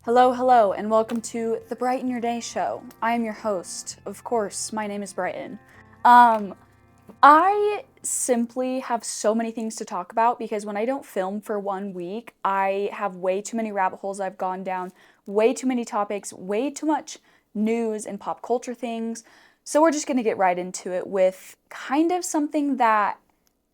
Hello, hello, and welcome to the Brighten Your Day show. I am your host. Of course, my name is Brighton. I simply have so many things to talk about because when I don't film for 1 week, I have way too many rabbit holes I've gone down, way too many topics, way too much news and pop culture things. So we're just going to get right into it with kind of something that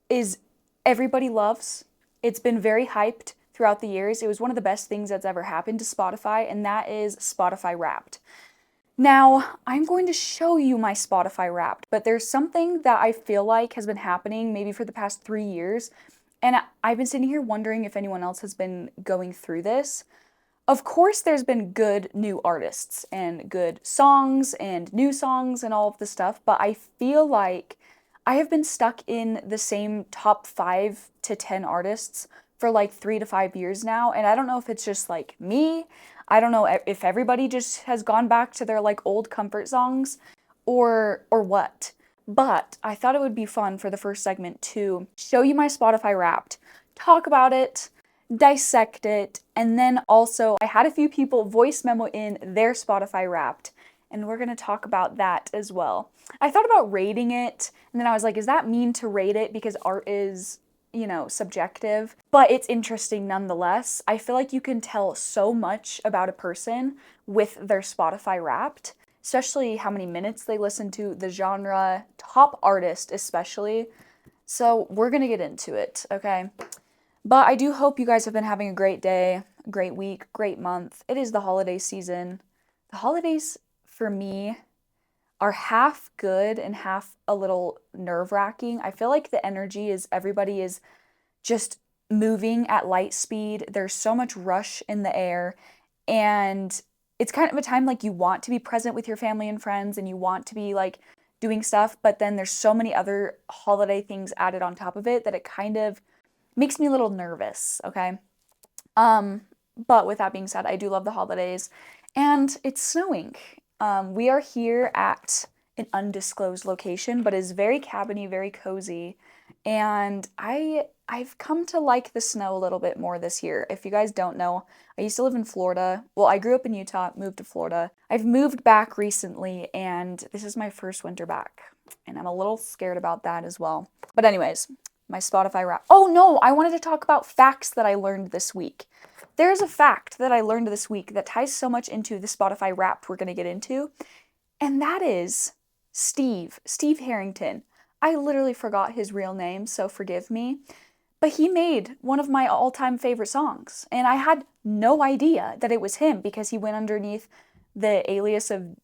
is everybody loves. It's been very hyped throughout the years. It was one of the best things that's ever happened to Spotify, and that is Spotify Wrapped. Now, I'm going to show you my Spotify Wrapped, but there's something that I feel like has been happening maybe for the past 3 years, and I've been sitting here wondering if anyone else has been going through this. Of course, there's been good new artists and good songs and new songs and all of this stuff, but I feel like I have been stuck in the same top 5 to 10 artists for like 3 to 5 years now, and I don't know if it's just like me. I don't know if everybody just has gone back to their like old comfort songs or what. But I thought it would be fun for the first segment to show you my Spotify Wrapped, talk about it, dissect it, and then also I had a few people voice memo in their Spotify Wrapped, and we're going to talk about that as well. I thought about rating it, and then I was like, is that mean to rate it because art is, subjective? But it's interesting nonetheless. I feel like you can tell so much about a person with their Spotify Wrapped, especially how many minutes they listen to, the genre, top artist especially. So we're going to get into it, okay? But I do hope you guys have been having a great day, a great week, great month. It is the holiday season. The holidays, for me, are half good and half a little nerve-wracking. I feel like the energy is everybody is just moving at light speed. There's so much rush in the air, and it's kind of a time like you want to be present with your family and friends and you want to be like doing stuff, but then there's so many other holiday things added on top of it that it kind of makes me a little nervous, okay? But with that being said, I do love the holidays, and it's snowing. We are here at an undisclosed location, but is very cabiny, very cozy, and I've come to like the snow a little bit more this year. If you guys don't know, I used to live in Florida. Well, I grew up in Utah, moved to Florida. I've moved back recently, and this is my first winter back, and I'm a little scared about that as well. But anyways, my Spotify Wrap. Oh no, I wanted to talk about facts that I learned this week. There's a fact that I learned this week that ties so much into the Spotify Wrapped we're going to get into, and that is Steve Harrington. I literally forgot his real name, so forgive me. But he made one of my all-time favorite songs, and I had no idea that it was him because he went underneath the alias of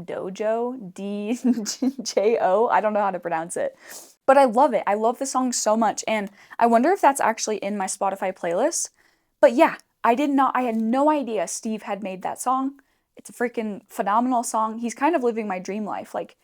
Dojo, D-J-O. I don't know how to pronounce it. But I love it. I love the song so much, and I wonder if that's actually in my Spotify playlist. But yeah, I had no idea Steve had made that song. It's a freaking phenomenal song. He's kind of living my dream life, like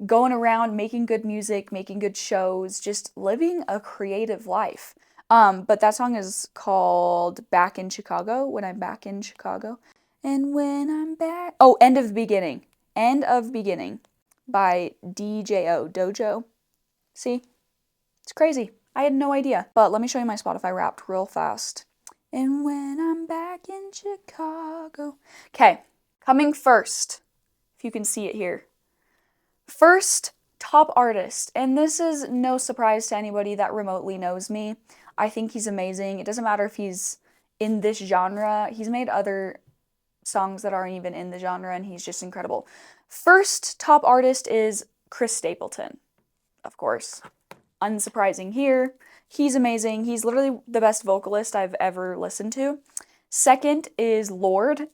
going around making good music, making good shows, just living a creative life. But that song is called Back in Chicago, When I'm Back in Chicago. And when I'm back. Oh, End of Beginning. End of Beginning by DJO, Dojo. See? It's crazy. I had no idea. But let me show you my Spotify Wrapped real fast. And when I'm back in Chicago. Okay, coming first, if you can see it here. First, top artist. And this is no surprise to anybody that remotely knows me. I think he's amazing. It doesn't matter if he's in this genre. He's made other songs that aren't even in the genre, and he's just incredible. First top artist is Chris Stapleton. Of course, unsurprising here. He's amazing. He's literally the best vocalist I've ever listened to. Second is Lorde,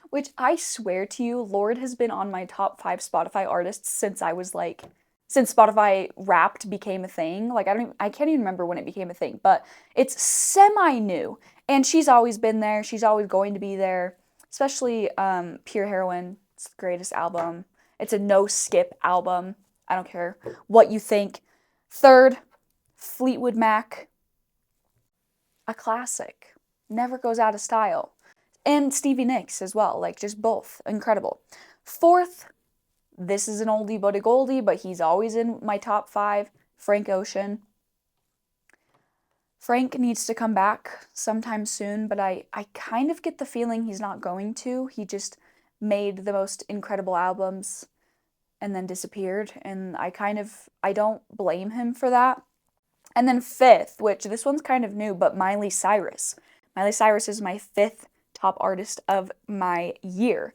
which I swear to you, Lorde has been on my top 5 Spotify artists since since Spotify Wrapped became a thing. Like I can't even remember when it became a thing, but it's semi-new, and she's always been there. She's always going to be there, especially Pure Heroine. It's the greatest album. It's a no-skip album. I don't care what you think. Third, Fleetwood Mac. A classic. Never goes out of style. And Stevie Nicks as well. Like, just both. Incredible. Fourth, this is an oldie but a goldie, but he's always in my top 5. Frank Ocean. Frank needs to come back sometime soon, but I kind of get the feeling he's not going to. He just made the most incredible albums and then disappeared, and I don't blame him for that. And then fifth, which this one's kind of new, but Miley Cyrus. Miley Cyrus is my fifth top artist of my year.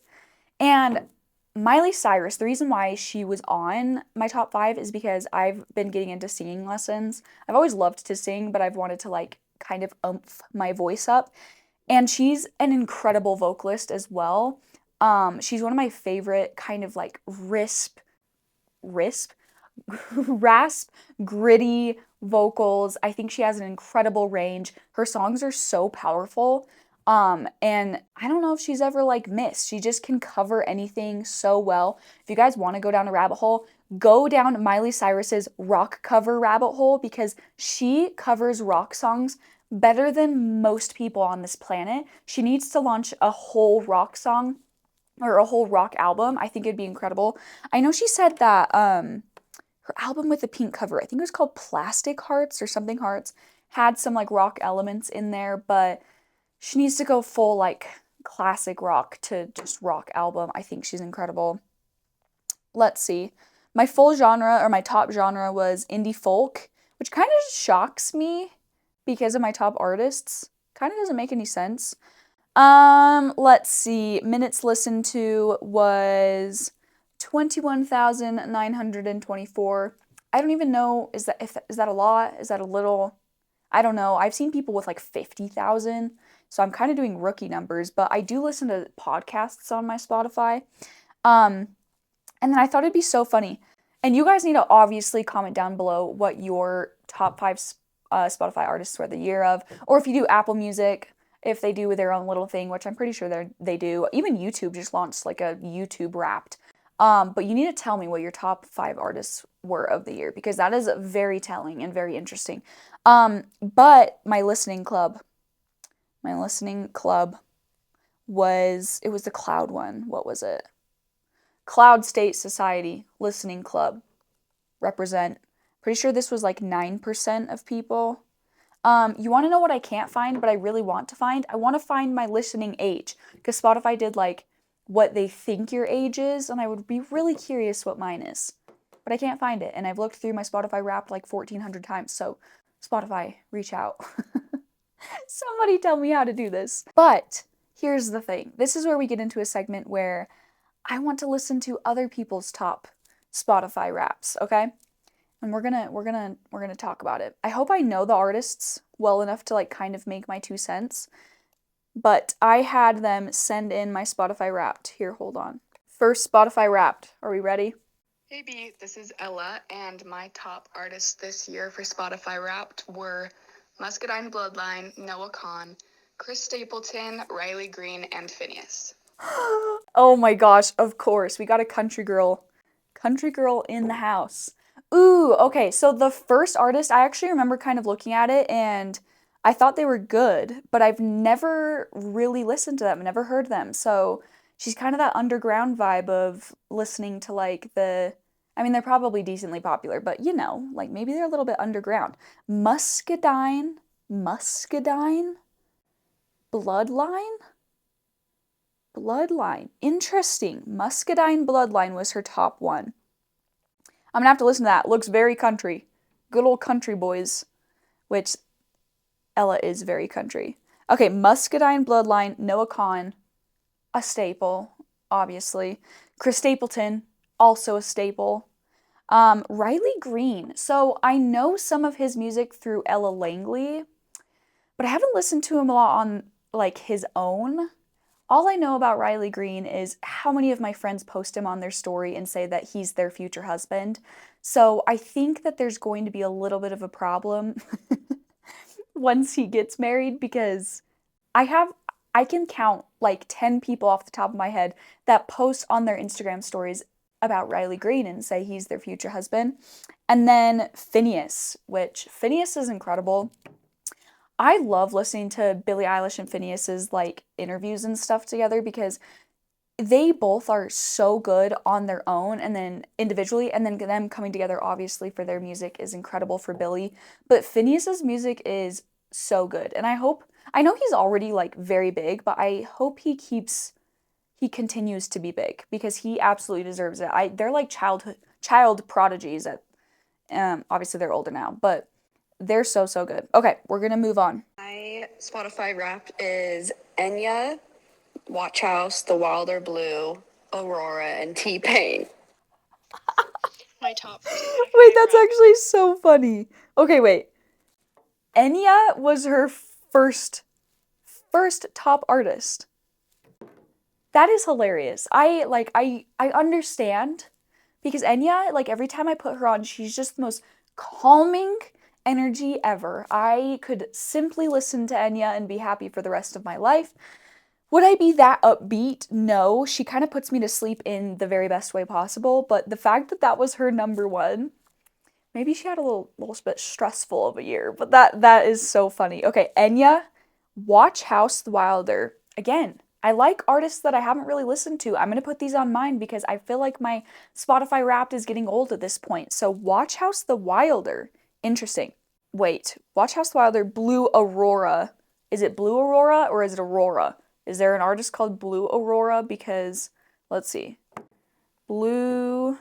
And Miley Cyrus, the reason why she was on my top five is because I've been getting into singing lessons. I've always loved to sing, but I've wanted to like kind of oomph my voice up. And she's an incredible vocalist as well. She's one of my favorite kind of like risp, rasp, gritty vocals. I think she has an incredible range. Her songs are so powerful. And I don't know if she's ever like missed. She just can cover anything so well. If you guys want to go down a rabbit hole, go down Miley Cyrus's rock cover rabbit hole because she covers rock songs better than most people on this planet. She needs to launch a whole rock song or a whole rock album. I think it'd be incredible. I know she said that her album with the pink cover, I think it was called Plastic Hearts or something Hearts, had some like rock elements in there, but she needs to go full like classic rock to just rock album. I think she's incredible. Let's see. My full genre or my top genre was indie folk, which kind of shocks me because of my top artists. Kind of doesn't make any sense. Let's see. Minutes listened to was 21,924. I don't even know, is that a lot? Is that a little? I don't know. I've seen people with like 50,000, so I'm kind of doing rookie numbers, but I do listen to podcasts on my Spotify. And then I thought it'd be so funny. And you guys need to obviously comment down below what your top five Spotify artists were the year of, or if you do Apple Music, if they do their own little thing, which I'm pretty sure they do. Even YouTube just launched like a YouTube Wrapped. But you need to tell me what your top five artists were of the year because that is very telling and very interesting. But my listening club was the Cloud one. What was it? Cloud State Society Listening Club. Represent. Pretty sure this was like 9% of people. You want to know what I can't find, but I really want to find? I want to find my listening age because Spotify did like what they think your age is, and I would be really curious what mine is. But I can't find it, and I've looked through my Spotify Wrapped like 1,400 times, so Spotify, reach out. Somebody tell me how to do this. But here's the thing. This is where we get into a segment where I want to listen to other people's top Spotify Wraps, okay? And we're gonna talk about it. I hope I know the artists well enough to like kind of make my 2 cents. But I had them send in my Spotify Wrapped. Here, hold on. First Spotify Wrapped. Are we ready? Hey B, this is Ella, and my top artists this year for Spotify Wrapped were Muscadine Bloodline, Noah Kahan, Chris Stapleton, Riley Green, and Phineas. Oh my gosh, of course. We got a country girl. Country girl in the house. Ooh, okay. So the first artist, I actually remember kind of looking at it and I thought they were good, but I've never really listened to them, never heard them. So she's kind of that underground vibe of listening to like I mean, they're probably decently popular, but you know, like maybe they're a little bit underground. Muscadine? Bloodline? Bloodline. Interesting. Muscadine Bloodline was her top one. I'm gonna have to listen to that. Looks very country. Good old country boys. Which Ella is very country. Okay, Muscadine Bloodline, Noah Kahan, a staple, obviously. Chris Stapleton, also a staple. Riley Green. So I know some of his music through Ella Langley, but I haven't listened to him a lot on like his own. All I know about Riley Green is how many of my friends post him on their story and say that he's their future husband. So I think that there's going to be a little bit of a problem once he gets married because I can count like 10 people off the top of my head that post on their Instagram stories about Riley Green and say he's their future husband. And then Phineas, which Phineas is incredible. I love listening to Billie Eilish and Phineas's like interviews and stuff together because they both are so good on their own and then individually, and then them coming together obviously for their music is incredible for Billie. But Phineas's music is so good. And I know he's already like very big, but I hope he continues to be big because he absolutely deserves it. They're like child prodigies at obviously they're older now, but they're so so good. Okay, we're gonna move on. My Spotify Wrapped is Enya, Watch House, The Wilder Blue, Aurora, and T-Pain. My top for Spotify Wait, that's Wrapped. actually so funny. Okay, wait. Enya was her first top artist. That is hilarious. I understand because Enya, like every time I put her on, she's just the most calming energy ever. I could simply listen to Enya and be happy for the rest of my life. Would I be that upbeat? No. She kind of puts me to sleep in the very best way possible, but the fact that that was her number one, maybe she had a little bit stressful of a year, but that is so funny. Okay, Enya, Watch House the Wilder. Again, I like artists that I haven't really listened to. I'm gonna put these on mine because I feel like my Spotify Wrapped is getting old at this point. So Watch House the Wilder. Interesting. Wait, Watch House the Wilder, Blue Aurora. Is it Blue Aurora or is it Aurora? Is there an artist called Blue Aurora? Because let's see. Blue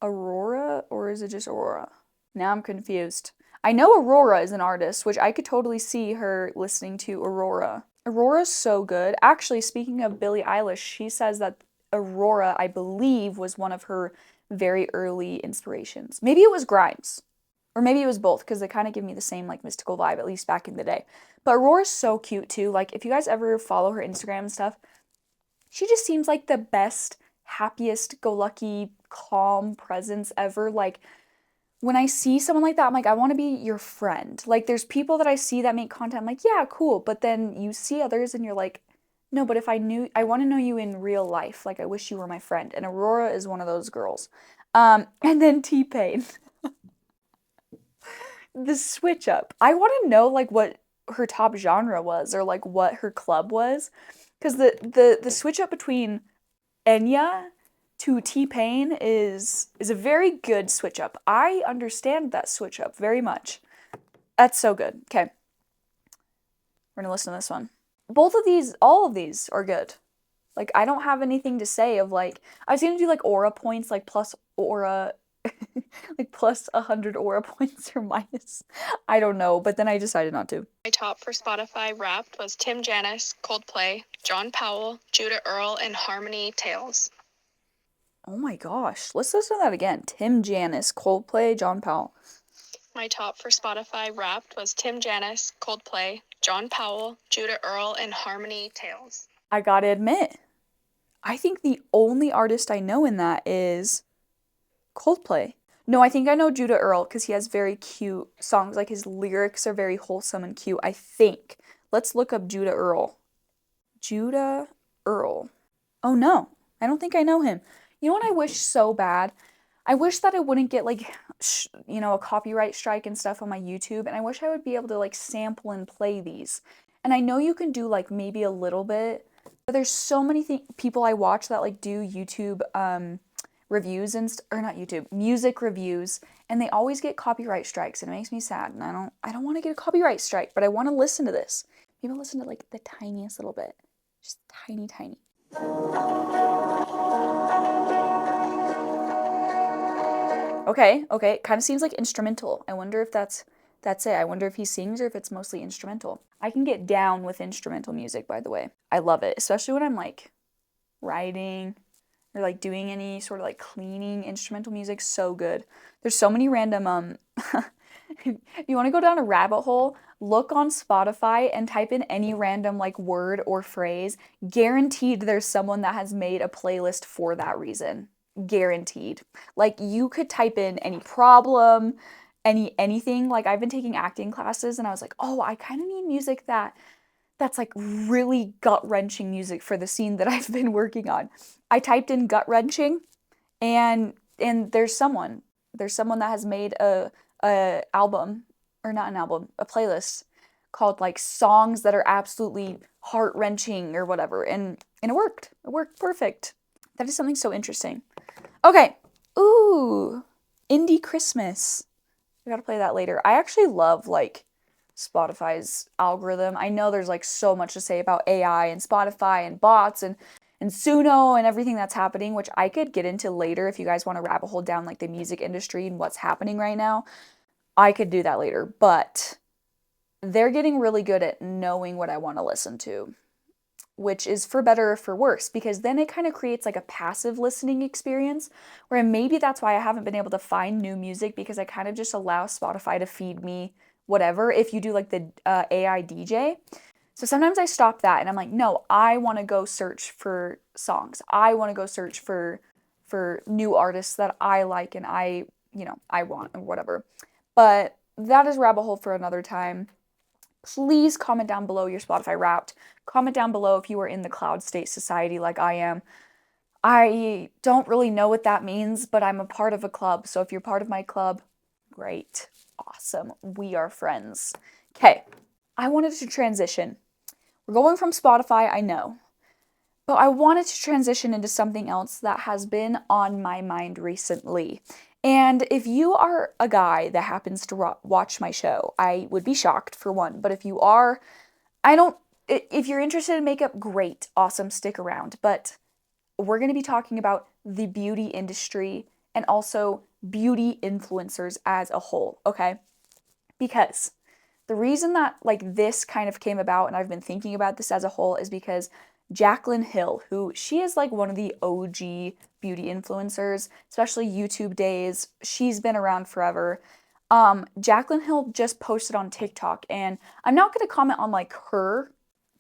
Aurora or is it just Aurora? Now I'm confused. I know Aurora is an artist, which I could totally see her listening to Aurora. Aurora's so good. Actually, speaking of Billie Eilish, she says that Aurora, I believe, was one of her very early inspirations. Maybe it was Grimes. Or maybe it was both, because they kind of give me the same like mystical vibe, at least back in the day. But Aurora's so cute too. Like if you guys ever follow her Instagram and stuff, she just seems like the best, happiest, go lucky, calm presence ever. Like when I see someone like that, I'm like, I want to be your friend. Like there's people that I see that make content, I'm like, yeah, cool. But then you see others and you're like, no, but if I want to know you in real life. Like I wish you were my friend. And Aurora is one of those girls. And then T-Pain. The switch up. I want to know like what her top genre was or like what her club was. Because the switch up between Enya to T-Pain is a very good switch up. I understand that switch up very much. That's so good. Okay. We're gonna listen to this one. All of these are good. Like I don't have anything to say of like I was gonna do like aura points, like plus aura like plus 100 aura points or minus. I don't know, but then I decided not to. My top for Spotify Wrapped was Tim Janis, Coldplay, John Powell, Judah Earl, and Harmony Tales. Oh my gosh. Let's listen to that again. Tim Janis, Coldplay, John Powell. My top for Spotify Wrapped was Tim Janis, Coldplay, John Powell, Judah Earl, and Harmony Tales. I gotta admit, I think the only artist I know in that is Coldplay. No, I think I know Judah Earl because he has very cute songs. Like his lyrics are very wholesome and cute, I think. Let's look up Judah Earl. Judah Earl. Oh no, I don't think I know him. You know what I wish so bad? I wish that I wouldn't get like, a copyright strike and stuff on my YouTube. And I wish I would be able to like sample and play these. And I know you can do like maybe a little bit, but there's so many people I watch that like do YouTube reviews or not YouTube, music reviews, and they always get copyright strikes, and it makes me sad. And I don't want to get a copyright strike, but I want to listen to this. Maybe I'll listen to like the tiniest little bit, just tiny, tiny. Okay, it kind of seems like instrumental. I wonder if that's it. I wonder if he sings or if it's mostly instrumental. I can get down with instrumental music, by the way. I love it, especially when I'm like writing or like doing any sort of like cleaning. Instrumental music, so good. There's so many random if you want to go down a rabbit hole, look on Spotify and type in any random like word or phrase. Guaranteed there's someone that has made a playlist for that reason. Guaranteed. Like you could type in any problem, anything. Like I've been taking acting classes and I was like, "Oh, I kind of need music that's like really gut-wrenching music for the scene that I've been working on." I typed in gut-wrenching and there's someone that has made a album, or not an album, a playlist called like songs that are absolutely heart-wrenching or whatever, and it worked. It worked perfect. That is something so interesting. Okay. Ooh, Indie Christmas. I gotta play that later. I actually love like Spotify's algorithm. I know there's like so much to say about AI and Spotify and bots and Suno and everything that's happening, which I could get into later if you guys want to rabbit hole down like the music industry and what's happening right now. I could do that later, but they're getting really good at knowing what I want to listen to, which is for better or for worse, because then it kind of creates like a passive listening experience where maybe that's why I haven't been able to find new music, because I kind of just allow Spotify to feed me whatever if you do like the AI DJ. So sometimes I stop that and I'm like, no, I want to go search for songs. I want to go search for new artists that I like and I want or whatever. But that is rabbit hole for another time. Please comment down below your Spotify Wrapped. Comment down below if you are in the Cloud State Society like I am. I don't really know what that means, but I'm a part of a club. So if you're part of my club, great. Awesome. We are friends. Okay, I wanted to transition. We're going from Spotify, I know. But I wanted to transition into something else that has been on my mind recently. And if you are a guy that happens to watch my show, I would be shocked for one. But if you are, I don't, if you're interested in makeup, great, awesome, stick around. But we're going to be talking about the beauty industry and also beauty influencers as a whole, okay? Because the reason that like this kind of came about and I've been thinking about this as a whole is because Jaclyn Hill, who she is like one of the OG beauty influencers, especially YouTube days. She's been around forever. Jaclyn Hill just posted on TikTok, and I'm not going to comment on like her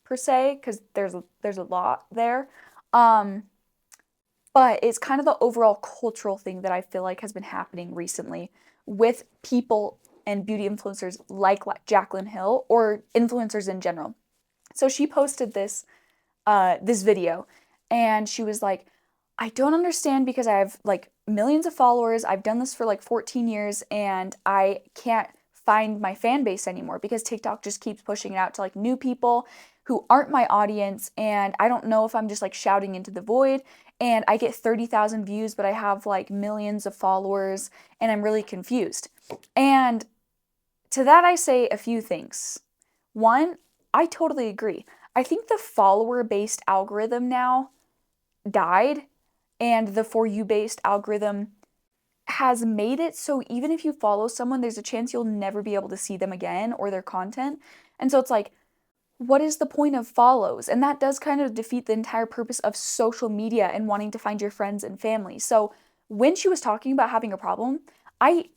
per se because there's a lot there. But it's kind of the overall cultural thing that I feel like has been happening recently with people and beauty influencers like Jaclyn Hill or influencers in general. So she posted this video, and she was like, I don't understand because I have like millions of followers. I've done this for like 14 years and I can't find my fan base anymore because TikTok just keeps pushing it out to like new people who aren't my audience, and I don't know if I'm just like shouting into the void, and I get 30,000 views but I have like millions of followers and I'm really confused. And to that I say a few things. One, I totally agree. I think the follower-based algorithm now died, and the For You-based algorithm has made it so even if you follow someone, there's a chance you'll never be able to see them again or their content. And so it's like, what is the point of follows? And that does kind of defeat the entire purpose of social media and wanting to find your friends and family. So when she was talking about having a problem, I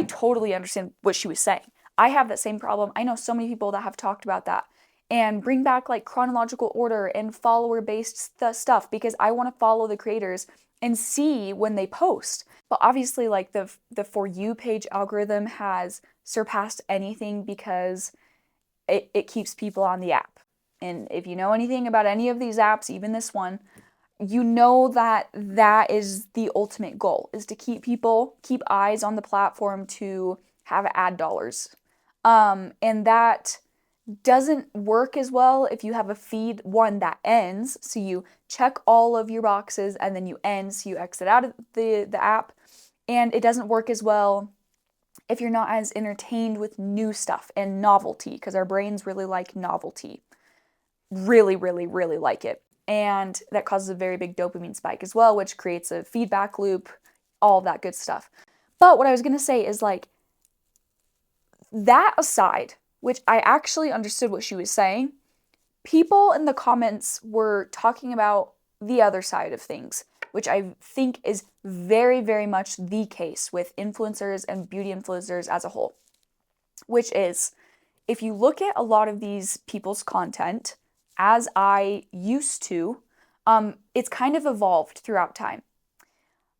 totally understand what she was saying. I have that same problem. I know so many people that have talked about that. And bring back like chronological order and follower based stuff because I want to follow the creators and see when they post. But obviously like the For You page algorithm has surpassed anything because it keeps people on the app. And if you know anything about any of these apps, even this one, you know that that is the ultimate goal, is to keep eyes on the platform to have ad dollars. And that doesn't work as well if you have a feed one that ends, so you check all of your boxes and then you end, so you exit out of the app. And it doesn't work as well if you're not as entertained with new stuff and novelty, because our brains really like novelty. Really, really, really like it. And that causes a very big dopamine spike as well, which creates a feedback loop, all that good stuff. But what I was going to say is like, that aside, which I actually understood what she was saying, people in the comments were talking about the other side of things, which I think is very, very much the case with influencers and beauty influencers as a whole, which is if you look at a lot of these people's content, as I used to, it's kind of evolved throughout time.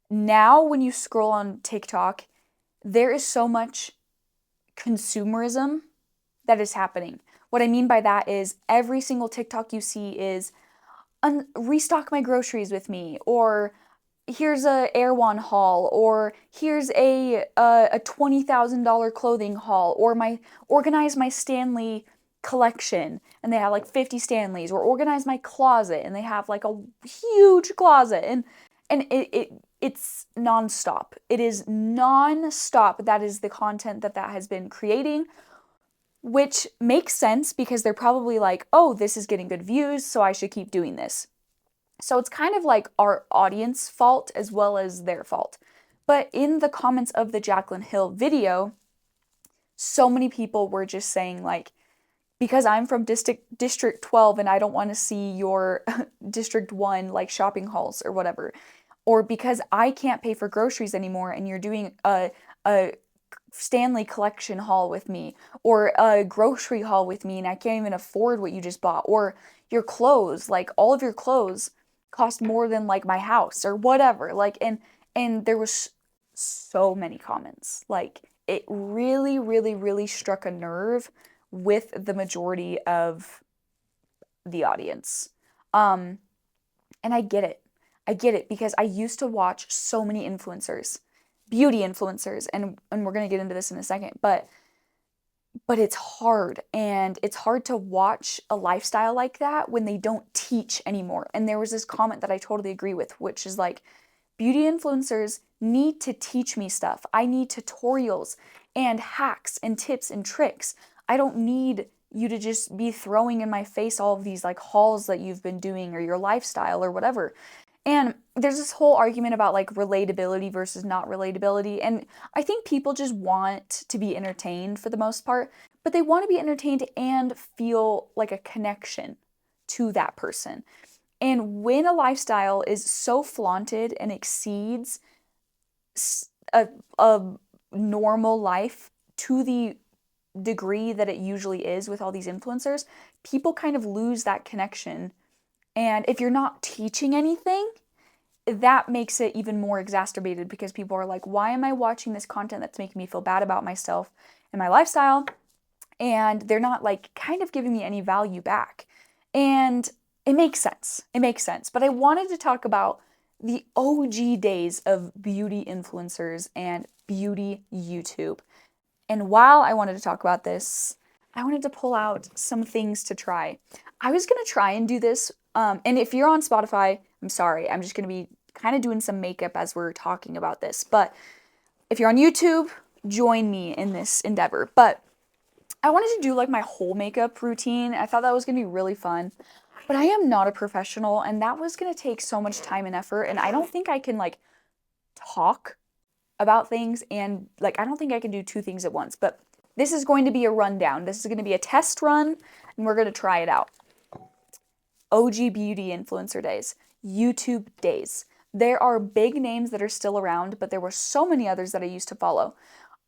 Now, when you scroll on TikTok, there is so much consumerism that is happening. What I mean by that is every single TikTok you see is restock my groceries with me, or here's a Erewhon haul, or here's a $20,000 clothing haul, or my organize my Stanley collection, and they have like 50 Stanleys, or organize my closet, and they have like a huge closet, and it's nonstop. It is nonstop. That is the content that has been creating. which makes sense because they're probably like, oh, this is getting good views, so I should keep doing this. So it's kind of like our audience fault as well as their fault. But in the comments of the Jaclyn Hill video, so many people were just saying like, because I'm from District 12 and I don't want to see your District 1 like shopping hauls or whatever. Or because I can't pay for groceries anymore and you're doing a Stanley collection haul with me or a grocery haul with me and I can't even afford what you just bought. Or your clothes, like all of your clothes cost more than like my house or whatever. Like and there was so many comments. Like it really, really, really struck a nerve with the majority of the audience. Um, and I get it. I get it because I used to watch so many influencers, beauty influencers, and we're gonna get into this in a second, but it's hard and it's hard to watch a lifestyle like that when they don't teach anymore. And there was this comment that I totally agree with, which is like, beauty influencers need to teach me stuff. I need tutorials and hacks and tips and tricks. I don't need you to just be throwing in my face all of these like hauls that you've been doing or your lifestyle or whatever. And there's this whole argument about like relatability versus not relatability. And I think people just want to be entertained for the most part, but they want to be entertained and feel like a connection to that person. And when a lifestyle is so flaunted and exceeds a normal life to the degree that it usually is with all these influencers, people kind of lose that connection. And if you're not teaching anything, that makes it even more exacerbated because people are like, why am I watching this content that's making me feel bad about myself and my lifestyle? And they're not like kind of giving me any value back. And it makes sense. It makes sense. But I wanted to talk about the OG days of beauty influencers and beauty YouTube. And while I wanted to talk about this, I wanted to pull out some things to try. I was going to try and do this. And if you're on Spotify, I'm sorry. I'm just going to be kind of doing some makeup as we're talking about this. But if you're on YouTube, join me in this endeavor. But I wanted to do like my whole makeup routine. I thought that was going to be really fun. But I am not a professional and that was going to take so much time and effort and I don't think I can like talk about things and like I don't think I can do two things at once. But this is going to be a rundown. This is going to be a test run and we're going to try it out. OG beauty influencer days, YouTube days. There are big names that are still around, but there were so many others that I used to follow.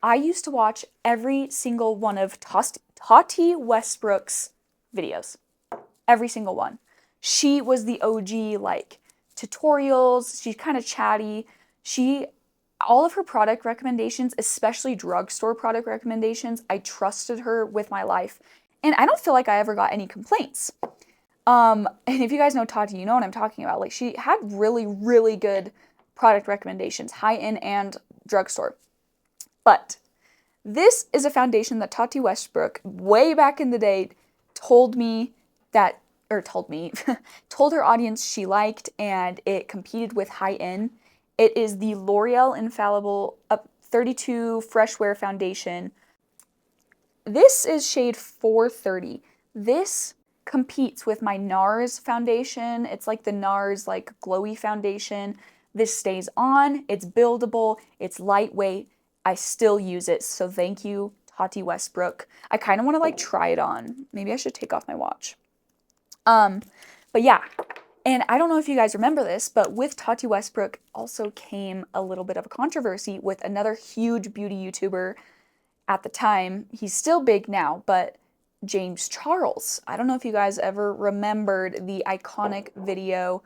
I used to watch every single one of Tati Westbrook's videos. Every single one. She was the OG, like, tutorials. She's kind of chatty. All of her product recommendations, especially drugstore product recommendations, I trusted her with my life. And I don't feel like I ever got any complaints. And if you guys know Tati, you know what I'm talking about. Like, she had really, really good product recommendations, high-end and drugstore. But this is a foundation that Tati Westbrook, way back in the day, told told her audience she liked, and it competed with high-end. It is the L'Oreal Infallible 32 Fresh Wear Foundation. This is shade 430. This competes with my NARS foundation. It's like the NARS like glowy foundation. This stays on, it's buildable, it's lightweight. I still use it, so thank you, Tati Westbrook. I kind of want to like try it on. Maybe I should take off my watch. But yeah, and I don't know if you guys remember this, but with Tati Westbrook also came a little bit of a controversy with another huge beauty YouTuber at the time. He's still big now, but James Charles. I don't know if you guys ever remembered the iconic video,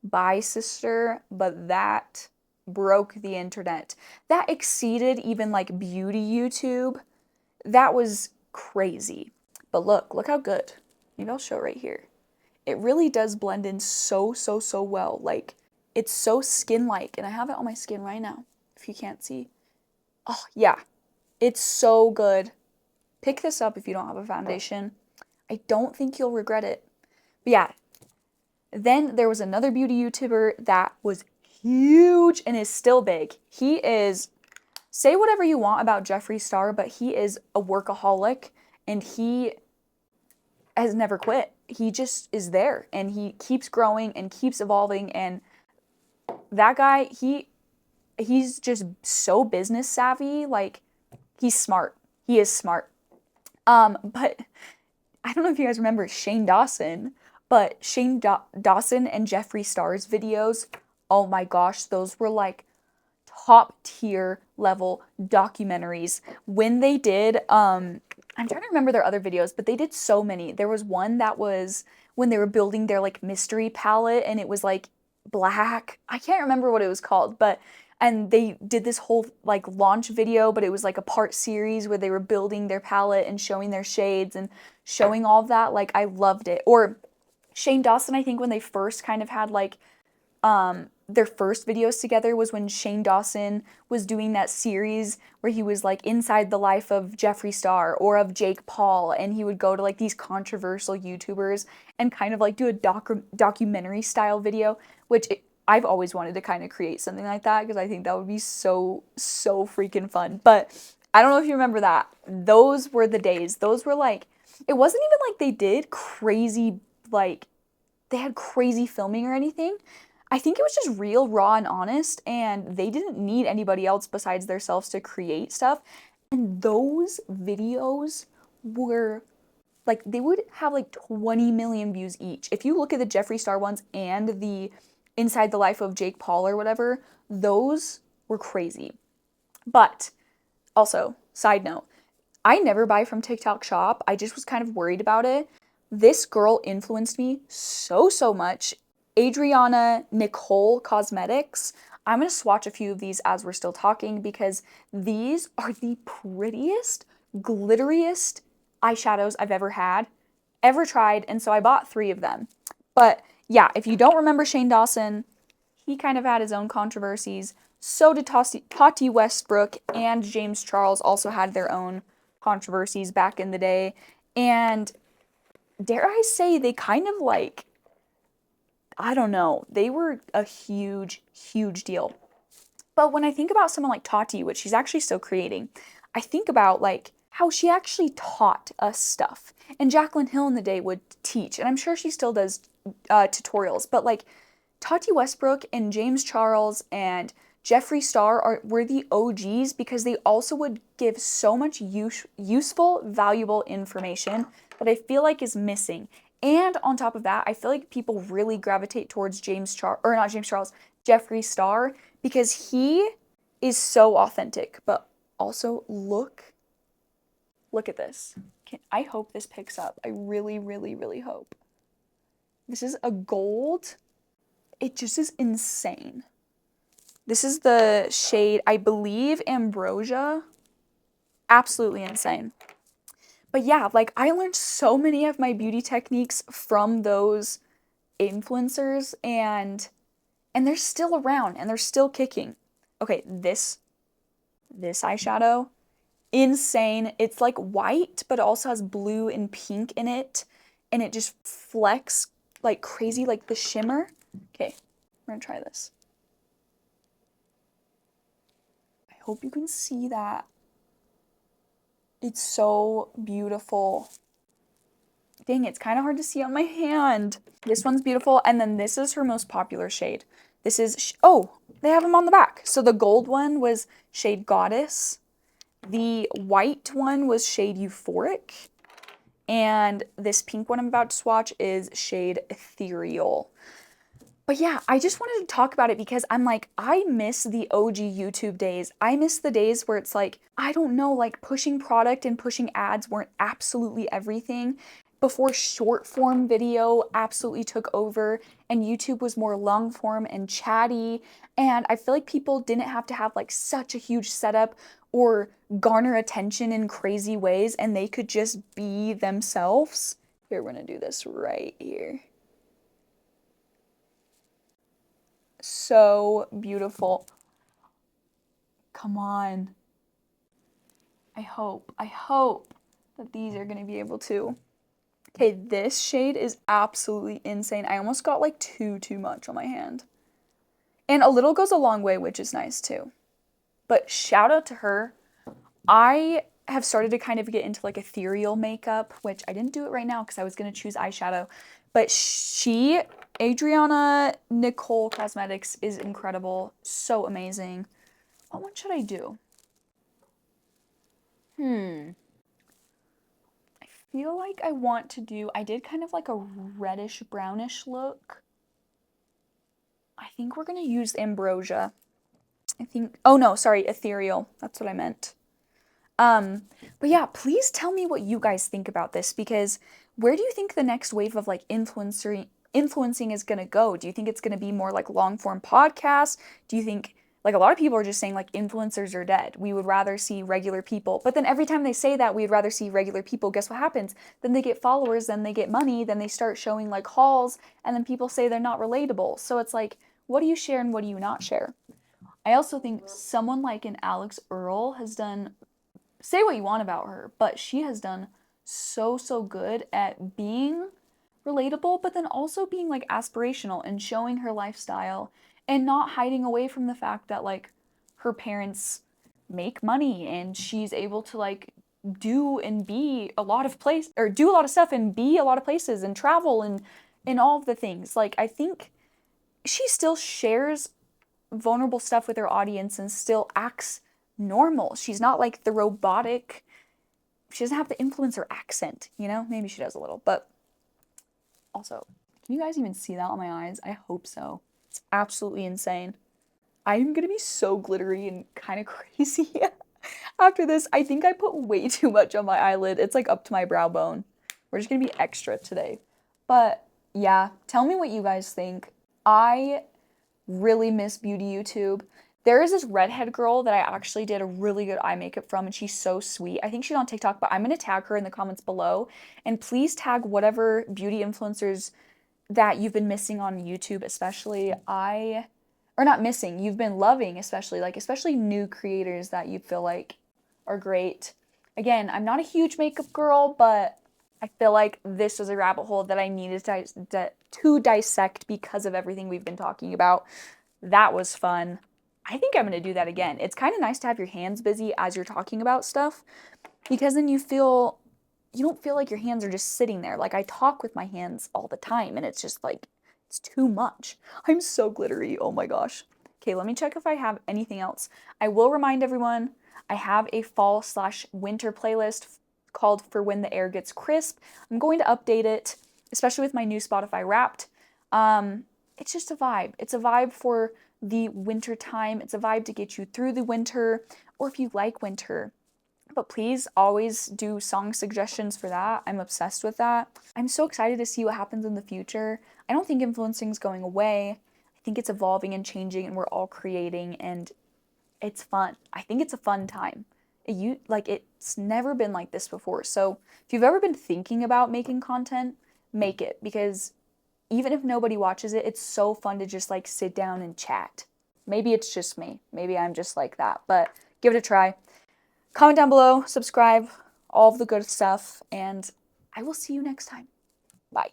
Bye Sister, but that broke the internet. That exceeded even like beauty YouTube. That was crazy. But look how good. Maybe I'll show right here. It really does blend in so well. Like, it's so skin-like, and I have it on my skin right now, if you can't see. Oh, yeah. It's so good. Pick this up if you don't have a foundation. I don't think you'll regret it. But yeah. Then there was another beauty YouTuber that was huge and is still big. He is, say whatever you want about Jeffree Star, but he is a workaholic and he has never quit. He just is there, and he keeps growing and keeps evolving, and that guy, he's just so business savvy. Like, he's smart. He is smart. But I don't know if you guys remember Shane Dawson, but Dawson and Jeffree Star's videos, oh my gosh, those were like top tier level documentaries. When they did, I'm trying to remember their other videos, but they did so many. There was one that was when they were building their like mystery palette, and it was like black. I can't remember what it was called, but and they did this whole like launch video, but it was like a part series where they were building their palette and showing their shades and showing all of that. Like, I loved it. Or Shane Dawson, I think when they first kind of had like their first videos together was when Shane Dawson was doing that series where he was like inside the life of Jeffree Star or of Jake Paul, and he would go to like these controversial YouTubers and kind of like do a documentary style video, which I've always wanted to kind of create something like that because I think that would be so freaking fun. But I don't know if you remember that. Those were the days. Those were like, it wasn't even like they did crazy, like they had crazy filming or anything. I think it was just real, raw, and honest, and they didn't need anybody else besides themselves to create stuff. And those videos were like, they would have like 20 million views each. If you look at the Jeffree Star ones and the Inside the Life of Jake Paul or whatever, those were crazy. But also, side note, I never buy from TikTok Shop. I just was kind of worried about it. This girl influenced me so much. Adriana Nicole Cosmetics. I'm going to swatch a few of these as we're still talking because these are the prettiest, glitteriest eyeshadows I've ever tried, and so I bought 3 of them. But yeah, if you don't remember Shane Dawson, he kind of had his own controversies. So did Tati Westbrook, and James Charles also had their own controversies back in the day. And dare I say, they kind of like, I don't know, they were a huge deal. But when I think about someone like Tati, which she's actually still creating, I think about like how she actually taught us stuff. And Jaclyn Hill in the day would teach, and I'm sure she still does tutorials. But like Tati Westbrook and James Charles and Jeffree Star were the OGs because they also would give so much useful, valuable information that I feel like is missing. And on top of that, I feel like people really gravitate towards Jeffree Star, because he is so authentic. But also look at this. I hope this picks up. I really hope. This is a gold. It just is insane. This is the shade, I believe, Ambrosia. Absolutely insane. But yeah, like I learned so many of my beauty techniques from those influencers, and they're still around and they're still kicking. Okay, this eyeshadow, insane. It's like white, but it also has blue and pink in it, and it just flecks like crazy, like the shimmer. Okay, we're gonna try this. I hope you can see that. It's so beautiful. Dang, it's kind of hard to see on my hand. This one's beautiful, and then this is her most popular shade. This is, oh, they have them on the back. So the gold one was shade Goddess. The white one was shade Euphoric. And this pink one I'm about to swatch is shade Ethereal. But yeah, I just wanted to talk about it because I'm like, I miss the OG YouTube days. I miss the days where it's like, I don't know, like pushing product and pushing ads weren't absolutely everything. Before short form video absolutely took over and YouTube was more long form and chatty. And I feel like people didn't have to have like such a huge setup or garner attention in crazy ways, and they could just be themselves. Here, we're gonna do this right here. So beautiful. Come on. I hope that these are gonna be able to. Okay, this shade is absolutely insane. I almost got like too much on my hand. And a little goes a long way, which is nice too. But shout out to her. I have started to kind of get into like ethereal makeup, which I didn't do it right now because I was going to choose eyeshadow. But Adriana Nicole Cosmetics is incredible. So amazing. What one should I do? I feel like I want to do, I did kind of like a reddish brownish look. I think we're going to use Ambrosia. Oh no, sorry, ethereal. That's what I meant. But yeah, please tell me what you guys think about this because where do you think the next wave of like influencing is gonna go? Do you think it's gonna be more like long form podcasts? Do you think like a lot of people are just saying like influencers are dead. We would rather see regular people. But then every time they say that we'd rather see regular people, guess what happens? Then they get followers, then they get money, then they start showing like hauls, and then people say they're not relatable. So it's like, what do you share and what do you not share? I also think someone like an Alex Earl has done, say what you want about her, but she has done so good at being relatable, but then also being like aspirational and showing her lifestyle and not hiding away from the fact that like her parents make money and she's able to like do and be a lot of place or do a lot of stuff and be a lot of places and travel and all of the things. Like I think she still shares vulnerable stuff with her audience and still acts normal. She's not like the robotic, she doesn't have the influencer accent, you know? Maybe she does a little, but also, can you guys even see that on my eyes? I hope so. It's absolutely insane. I'm gonna be so glittery and kind of crazy after this. I think I put way too much on my eyelid. It's like up to my brow bone. We're just gonna be extra today. But yeah, tell me what you guys think. I really miss beauty YouTube. There is this redhead girl that I actually did a really good eye makeup from, and she's so sweet. I think she's on TikTok, but I'm gonna tag her in the comments below. And please tag whatever beauty influencers that you've been missing on YouTube, especially or not missing, you've been loving, especially new creators that you feel like are great. Again, I'm not a huge makeup girl, but I feel like this was a rabbit hole that I needed to dissect because of everything we've been talking about. That was fun. I think I'm going to do that again. It's kind of nice to have your hands busy as you're talking about stuff because then you don't feel like your hands are just sitting there. Like I talk with my hands all the time and it's just like it's too much. I'm so glittery. Oh my gosh. Okay, let me check if I have anything else. I will remind everyone I have a fall/winter playlist called For When the Air Gets Crisp. I'm going to update it, especially with my new Spotify Wrapped. It's just a vibe. It's a vibe for the winter time. It's a vibe to get you through the winter, or if you like winter. But please always do song suggestions for that. I'm obsessed with that. I'm so excited to see what happens in the future. I don't think influencing is going away. I think it's evolving and changing and we're all creating and it's fun. I think it's a fun time. It's never been like this before. So if you've ever been thinking about making content, make it because even if nobody watches it, it's so fun to just like sit down and chat. Maybe it's just me. Maybe I'm just like that, but give it a try. Comment down below, subscribe, all of the good stuff, and I will see you next time. Bye.